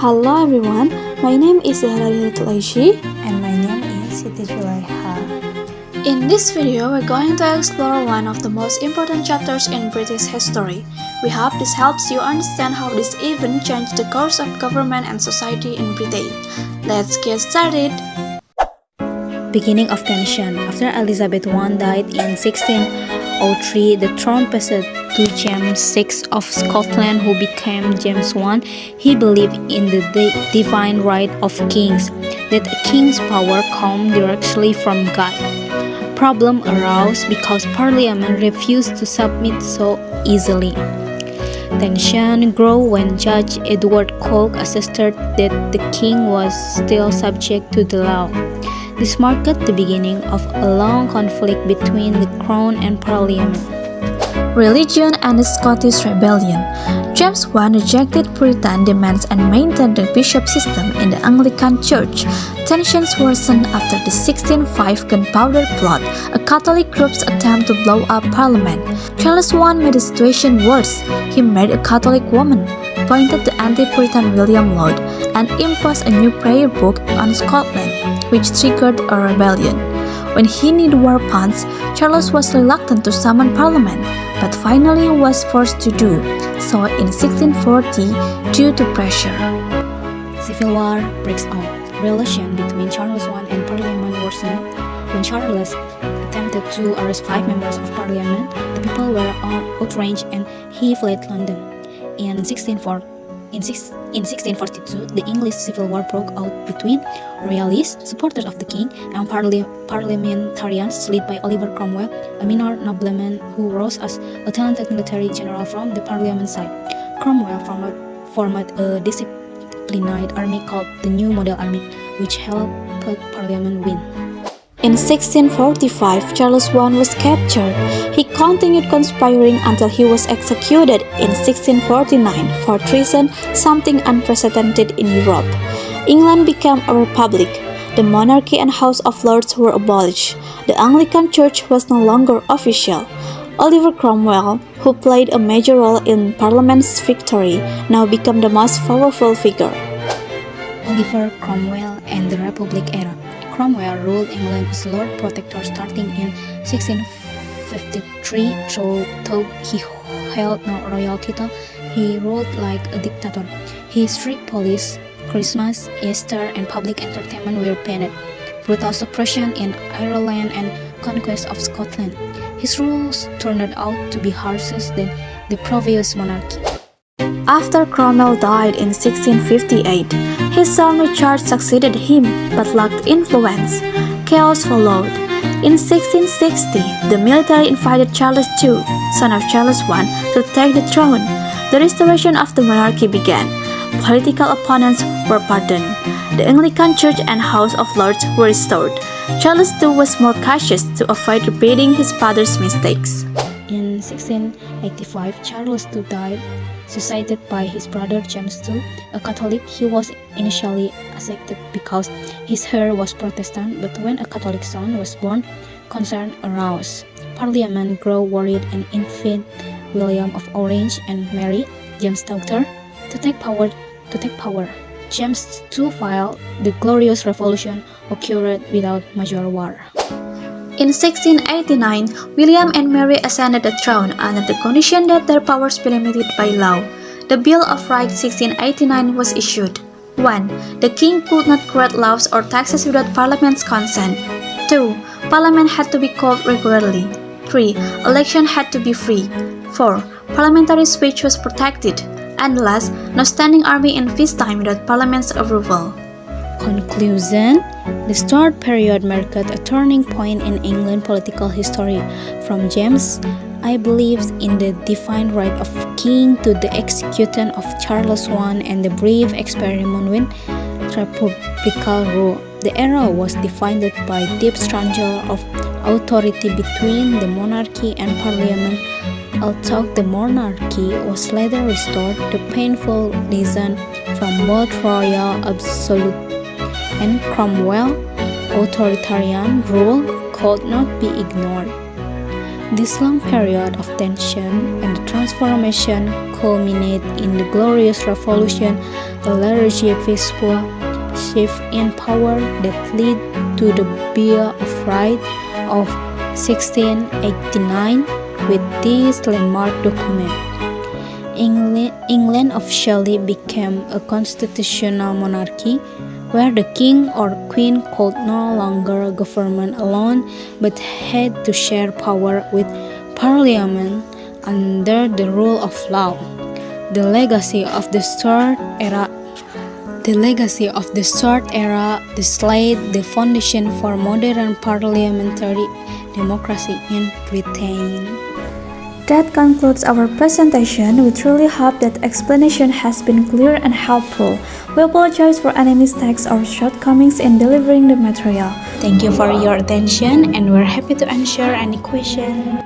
Hello everyone, my name is Zahra Tulaishi. And my name is Siti Julaiha. In this video, we're going to explore one of the most important chapters in British history. We hope this helps you understand how this event changed the course of government and society in Britain. Let's get started. Beginning of tension. After Elizabeth I died in 1603, the throne passed to James VI of Scotland, who became James I. He believed in the divine right of kings, that a king's power comes directly from God. Problem arose because Parliament refused to submit so easily. Tension grew when Judge Edward Coke asserted that the king was still subject to the law. This marked the beginning of a long conflict between the Crown and Parliament. Religion and the Scottish Rebellion. James I rejected Puritan demands and maintained the bishop system in the Anglican Church. Tensions worsened after the 1605 Gunpowder Plot, a Catholic group's attempt to blow up Parliament. Charles I made the situation worse. He married a Catholic woman, appointed the anti-Puritan William Laud, and imposed a new prayer book on Scotland, which triggered a rebellion. When he needed war funds, Charles was reluctant to summon Parliament, but finally was forced to do so in 1640 due to pressure. Civil war breaks out. Relations between Charles I and Parliament worsened. When Charles attempted to arrest 5 members of Parliament, the people were outraged and he fled London. In 1642, the English Civil War broke out between Royalists, supporters of the king, and parliamentarians led by Oliver Cromwell, a minor nobleman who rose as a talented military general from the Parliament side. Cromwell formed a disciplined army called the New Model Army, which helped Parliament win. In 1645, Charles I was captured. He continued conspiring until he was executed in 1649 for treason, something unprecedented in Europe. England became a republic. The monarchy and House of Lords were abolished. The Anglican Church was no longer official. Oliver Cromwell, who played a major role in Parliament's victory, now became the most powerful figure. Oliver Cromwell and the Republic era. Cromwell ruled England as Lord Protector starting in 1653. Though he held no royal title, he ruled like a dictator. His strict police, Christmas, Easter, and public entertainment were banned. Brutal suppression in Ireland and conquest of Scotland. His rules turned out to be harsher than the previous monarchy. After Cromwell died in 1658, his son Richard succeeded him but lacked influence. Chaos followed. In 1660, the military invited Charles II, son of Charles I, to take the throne. The restoration of the monarchy began. Political opponents were pardoned. The Anglican Church and House of Lords were restored. Charles II was more cautious to avoid repeating his father's mistakes. In 1685, Charles II died, succeeded by his brother James II, a Catholic. He was initially accepted because his heir was Protestant, but when a Catholic son was born, concern arose. Parliament grew worried and invited William of Orange and Mary, James' daughter, to take power. James II filed the Glorious Revolution occurred without major war. In 1689, William and Mary ascended the throne under the condition that their powers be limited by law. The Bill of Rights 1689 was issued. 1. The king could not create laws or taxes without Parliament's consent. 2. Parliament had to be called regularly. 3. Election had to be free. 4. Parliamentary speech was protected. And last, no standing army in peacetime without Parliament's approval. Conclusion. The Stuart period marked a turning point in England political history. From James, I believed in the divine right of king to the execution of Charles I and the brief experiment with republican rule. The era was defined by deep struggle of authority between the monarchy and Parliament. Although the monarchy was later restored, the painful lesson from both royal absolute and Cromwell authoritarian rule could not be ignored. This long period of tension and transformation culminated in the Glorious Revolution, a largely peaceful shift in power that led to the Bill of Rights of 1689. With this landmark document, England officially became a constitutional monarchy where the king or queen could no longer govern alone but had to share power with parliament under the rule of law. The legacy of the Stuart era laid the foundation for modern parliamentary democracy in Britain. That concludes our presentation. We truly hope that explanation has been clear and helpful. We apologize for any mistakes or shortcomings in delivering the material. Thank you for your attention, and we're happy to answer any question.